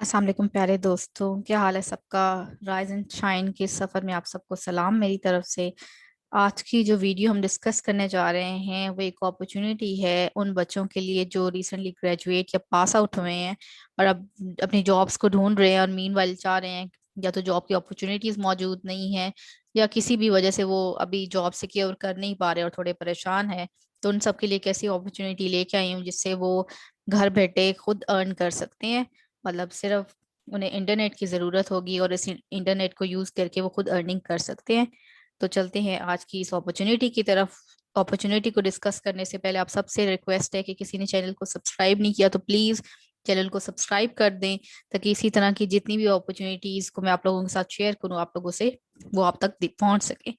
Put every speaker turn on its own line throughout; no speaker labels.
अस्सलाम वालेकुम प्यारे दोस्तों, क्या हाल है सबका। राइज एंड शाइन के सफ़र में आप सबको सलाम मेरी तरफ से। आज की जो वीडियो हम डिस्कस करने जा रहे हैं वो एक अपॉर्चुनिटी है उन बच्चों के लिए जो रिसेंटली ग्रेजुएट या पास आउट हुए हैं और अब अपनी जॉब्स को ढूंढ रहे हैं और मीनवाइल चाह रहे हैं या तो जॉब की अपॉर्चुनिटीज मौजूद नहीं है या किसी भी वजह से वो अभी जॉब सिक्योर कर नहीं पा रहे और थोड़े परेशान है। तो उन सब के लिए कैसी अपॉर्चुनिटी लेके आई हूँ जिससे वो घर बैठे खुद अर्न कर सकते हैं। मतलब सिर्फ उन्हें इंटरनेट की ज़रूरत होगी और इस इंटरनेट को यूज़ करके वो खुद अर्निंग कर सकते हैं। तो चलते हैं आज की इस अपॉर्चुनिटी की तरफ। अपॉर्चुनिटी को डिस्कस करने से पहले आप सबसे रिक्वेस्ट है कि किसी ने चैनल को सब्सक्राइब नहीं किया तो प्लीज़ चैनल को सब्सक्राइब कर दें, ताकि इसी तरह की जितनी भी अपॉर्चुनिटीज़ को मैं आप लोगों के साथ शेयर करूँ आप लोगों से वो आप तक पहुंच सके।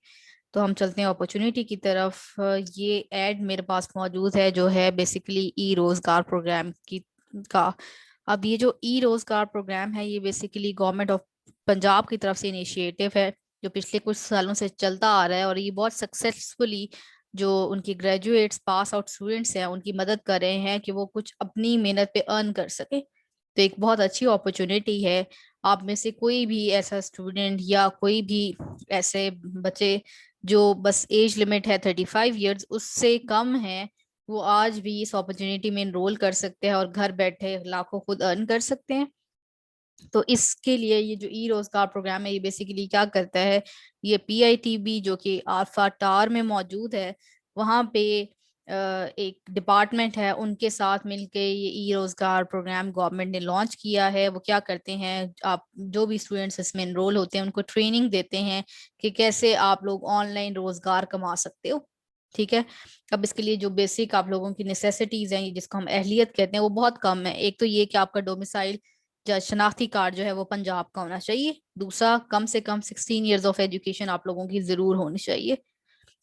तो हम चलते हैं अपॉर्चुनिटी की तरफ। ये एड मेरे पास मौजूद है जो है बेसिकली ई रोजगार प्रोग्राम की का। अब ये जो ई रोजगार प्रोग्राम है ये बेसिकली गवर्नमेंट ऑफ पंजाब की तरफ से इनिशिएटिव है जो पिछले कुछ सालों से चलता आ रहा है और ये बहुत सक्सेसफुली जो उनकी ग्रेजुएट्स पास आउट स्टूडेंट्स हैं उनकी मदद कर रहे हैं कि वो कुछ अपनी मेहनत पे अर्न कर सके। तो एक बहुत अच्छी अपॉर्चुनिटी है। आप में से कोई भी ऐसा स्टूडेंट या कोई भी ऐसे बच्चे जो बस एज लिमिट है 35 ईयर्स उससे कम है, वो आज भी इस अपॉर्चुनिटी में इनरोल कर सकते हैं और घर बैठे लाखों खुद अर्न कर सकते हैं। तो इसके लिए ये जो ई रोजगार प्रोग्राम है ये बेसिकली क्या करता है, ये पीआईटीबी जो कि आल्फा टावर में मौजूद है वहाँ पे एक डिपार्टमेंट है उनके साथ मिलके ये ई रोजगार प्रोग्राम गवर्नमेंट ने लॉन्च किया है। वो क्या करते हैं, आप जो भी स्टूडेंट्स इसमें एनरोल होते हैं उनको ट्रेनिंग देते हैं कि कैसे आप लोग ऑनलाइन रोजगार कमा सकते हो। ठीक है। अब इसके लिए जो बेसिक आप लोगों की नेसेसिटीज हैं जिसको हम अहलियत कहते हैं वो बहुत कम है। एक तो ये कि आपका डोमिसाइल या शनाख्ती कार्ड जो है वो पंजाब का होना चाहिए। दूसरा, कम से कम 16 ईयर्स ऑफ एजुकेशन आप लोगों की जरूर होनी चाहिए।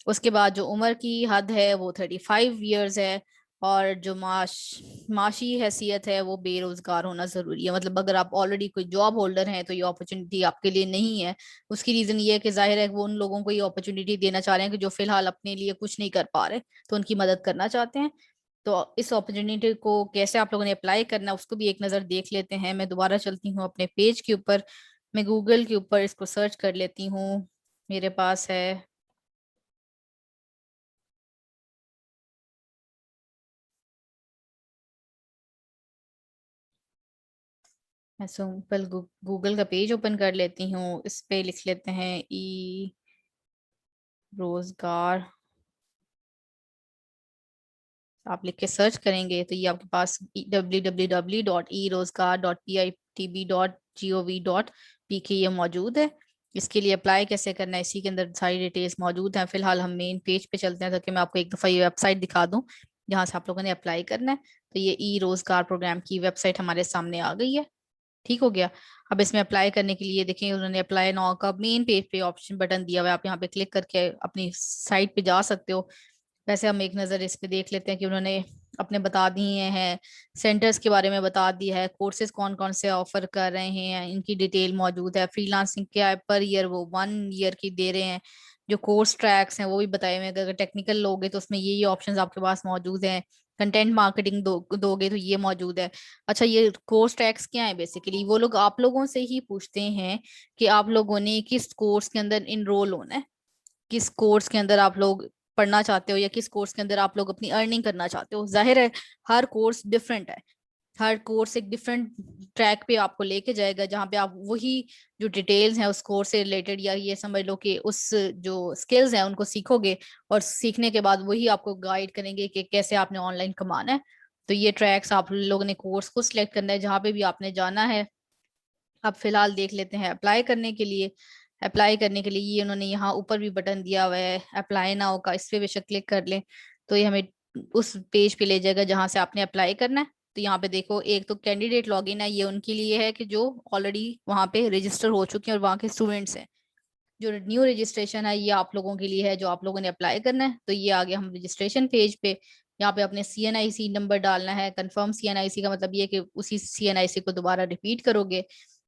उसके बाद जो उम्र की हद है वो 35 ईयर्स है। और जो माशी हैसियत है वो बेरोजगार होना जरूरी है। मतलब अगर आप ऑलरेडी कोई जॉब होल्डर हैं तो ये अपॉर्चुनिटी आपके लिए नहीं है। उसकी रीजन ये है कि जाहिर है वो उन लोगों को ये अपॉर्चुनिटी देना चाह रहे हैं कि जो फिलहाल अपने लिए कुछ नहीं कर पा रहे, तो उनकी मदद करना चाहते हैं। तो इस अपॉर्चुनिटी को कैसे आप लोगों ने अप्लाई करना है उसको भी एक नज़र देख लेते हैं। मैं दोबारा चलती हूँ अपने पेज के ऊपर, मैं गूगल के ऊपर इसको सर्च कर लेती हूँ। मेरे पास है, मैं सिंपल गूगल का पेज ओपन कर लेती हूँ। इस पे लिख लेते हैं ई रोजगार। आप लिख के सर्च करेंगे तो ये आपके पास www.eroजगार.pitb.gov.pk ये मौजूद है। इसके लिए अप्लाई कैसे करना है इसी के अंदर सारी डिटेल्स मौजूद हैं। फिलहाल हम मेन पेज पे चलते हैं ताकि मैं आपको एक दफ़ा ये वेबसाइट दिखा दूं जहाँ से आप लोगों ने अप्लाई करना है। तो ये ई रोजगार प्रोग्राम की वेबसाइट हमारे सामने आ गई है। ठीक हो गया। अब इसमें अप्लाई करने के लिए देखें उन्होंने अप्लाई नाउ का मेन पेज पे ऑप्शन बटन दिया हुआ है, आप यहाँ पे क्लिक करके अपनी साइट पे जा सकते हो। वैसे हम एक नज़र इस पे देख लेते हैं कि उन्होंने अपने बता दिए हैं, सेंटर्स के बारे में बता दिया है, कोर्सेज कौन कौन से ऑफर कर रहे हैं इनकी डिटेल मौजूद है, फ्रीलांसिंग क्या है पर ईयर वो 1 ईयर की दे रहे हैं। जो कोर्स ट्रैक्स हैं वो भी बताए हुए हैं, अगर टेक्निकल लोगे तो उसमें ये ऑप्शंस आपके पास मौजूद हैं। कंटेंट मार्केटिंग दोगे तो ये मौजूद है। अच्छा, ये कोर्स ट्रैक्स क्या है, बेसिकली वो लोग आप लोगों से ही पूछते हैं कि आप लोगों ने किस कोर्स के अंदर इनरोल होना है, किस कोर्स के अंदर आप लोग पढ़ना चाहते हो या किस कोर्स के अंदर आप लोग अपनी अर्निंग करना चाहते हो। जाहिर है हर कोर्स डिफरेंट है, हर कोर्स एक डिफरेंट ट्रैक पे आपको लेके जाएगा जहाँ पे आप वही जो डिटेल्स हैं उस कोर्स से रिलेटेड या ये समझ लो कि उस जो स्किल्स हैं उनको सीखोगे और सीखने के बाद वही आपको गाइड करेंगे कि कैसे आपने ऑनलाइन कमाना है। तो ये ट्रैक्स आप लोगों ने कोर्स को सिलेक्ट करना है जहाँ पे भी आपने जाना है। अब फिलहाल देख लेते हैं अप्लाई करने के लिए। अप्लाई करने के लिए ये उन्होंने यहाँ ऊपर भी बटन दिया हुआ है अप्लाई नाउ का, इस पे बेशक क्लिक कर लें तो ये हमें उस पेज पे ले जाएगा जहाँ से आपने अप्लाई करना है। तो यहाँ पे देखो, एक तो कैंडिडेट लॉगिन है, ये उनके लिए है कि जो ऑलरेडी वहाँ पे रजिस्टर हो चुके हैं और वहाँ के स्टूडेंट्स हैं। जो न्यू रजिस्ट्रेशन है ये आप लोगों के लिए है जो आप लोगों ने अप्लाई करना है। तो ये आ गया हम रजिस्ट्रेशन पेज पे। यहाँ पे अपने CNIC नंबर डालना है। कंफर्म CNIC का मतलब ये कि उसी CNIC को दोबारा रिपीट करोगे।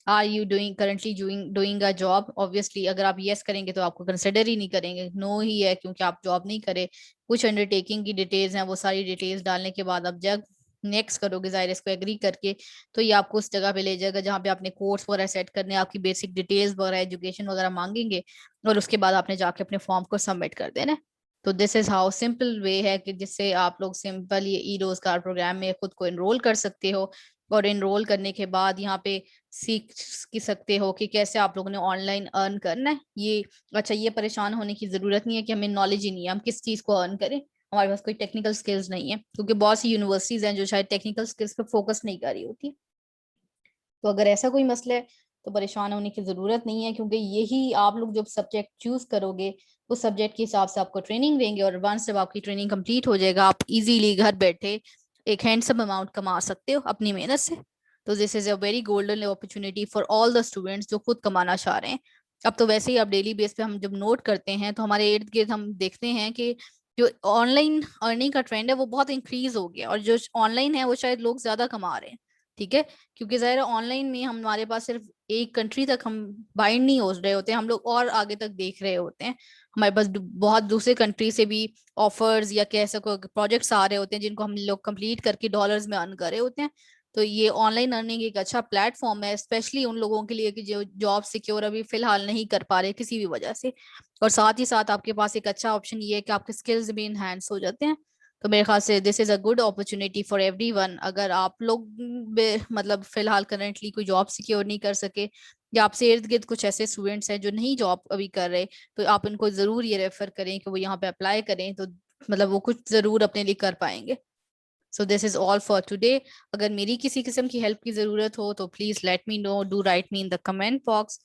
Are you doing currently doing a job, obviously अगर आप यस करेंगे तो आपको कंसिडर ही नहीं करेंगे, नो ही है क्योंकि आप जॉब नहीं करे। कुछ अंडरटेकिंग की डिटेल्स हैं वो सारी डिटेल्स डालने के बाद अब जब नेक्स्ट करोगे जाहिर इसको एग्री करके, तो ये आपको उस जगह पे ले जाएगा जहाँ पे आपने कोर्स वगैरह सेट करने, आपकी बेसिक डिटेल्स वगैरह एजुकेशन वगैरह मांगेंगे, और उसके बाद आपने जाके अपने फॉर्म को सबमिट कर देना है। तो this is how simple way है कि जिससे आप लोग सिंपल ये ई रोजगार प्रोग्राम में खुद को इनरोल कर सकते हो। और इनरोल करने के बाद यहाँ पे सीख की सकते हो कि कैसे आप लोगों ने ऑनलाइन अर्न करना है ये। अच्छा, ये परेशान होने की जरूरत नहीं है कि हमें नॉलेज ही नहीं है हम किस चीज को अर्न करें, हमारे पास कोई टेक्निकल स्किल्स नहीं है, क्योंकि बहुत सी यूनिवर्सिटीज हैं जो शायद टेक्निकल स्किल्स पे फोकस नहीं कर रही होती। तो अगर ऐसा कोई मसला है तो परेशान होने की जरूरत नहीं है, क्योंकि यही आप लोग जब सब्जेक्ट चूज करोगे उस सब्जेक्ट के हिसाब से आपको ट्रेनिंग देंगे, और वंस जब आपकी ट्रेनिंग कंप्लीट हो जाएगा आप इजीली घर बैठे एक हैंडसम अमाउंट कमा सकते हो अपनी मेहनत से। तो this is a very golden opportunity for all the students जो खुद कमाना चाह रहे हैं। अब तो वैसे ही अब डेली बेस पे हम जब नोट करते हैं तो हमारे इर्द गिर्द हम देखते हैं कि जो ऑनलाइन अर्निंग का ट्रेंड है वो बहुत इंक्रीज हो गया, और जो ऑनलाइन है वो शायद लोग ज्यादा कमा रहे हैं। ठीक है, क्योंकि जाहिर है ऑनलाइन में हमारे पास सिर्फ एक कंट्री तक हम बाइंड नहीं हो रहे होते हैं, हम लोग और आगे तक देख रहे होते हैं। हमारे पास बहुत दूसरे कंट्री से भी ऑफर्स या कह सको प्रोजेक्ट्स आ रहे होते हैं जिनको हम लोग कंप्लीट करके डॉलर्स में अर्न कर रहे होते हैं। तो ये ऑनलाइन अर्निंग एक अच्छा प्लेटफॉर्म है स्पेशली उन लोगों के लिए कि जो जॉब सिक्योर अभी फिलहाल नहीं कर पा रहे किसी भी वजह से। और साथ ही साथ आपके पास एक अच्छा ऑप्शन ये है कि आपके स्किल्स भी इनहेंस हो जाते हैं। तो मेरे ख्याल से this is a good opportunity for everyone. अगर आप लोग मतलब फिलहाल करंटली कोई जॉब सिक्योर नहीं कर सके, या आपसे इर्द गिर्द कुछ ऐसे स्टूडेंट्स हैं जो नहीं जॉब अभी कर रहे, तो आप इनको जरूर ये रेफर करें कि वो यहाँ पे अप्लाई करें, तो मतलब वो कुछ जरूर अपने लिए कर पाएंगे। So this is all for today. अगर मेरी किसी किस्म की हेल्प की जरूरत हो तो please let me know, do right me in the comment box.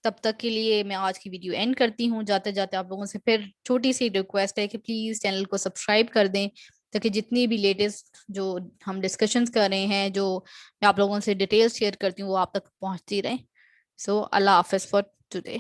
तब तक के लिए मैं आज की वीडियो एंड करती हूँ। जाते जाते आप लोगों से फिर छोटी सी रिक्वेस्ट है कि प्लीज चैनल को सब्सक्राइब कर दें, ताकि जितनी भी लेटेस्ट जो हम डिस्कशंस कर रहे हैं, जो मैं आप लोगों से डिटेल्स शेयर करती हूँ, वो आप तक पहुंचती रहे। सो अल्लाह हाफिज फॉर टुडे।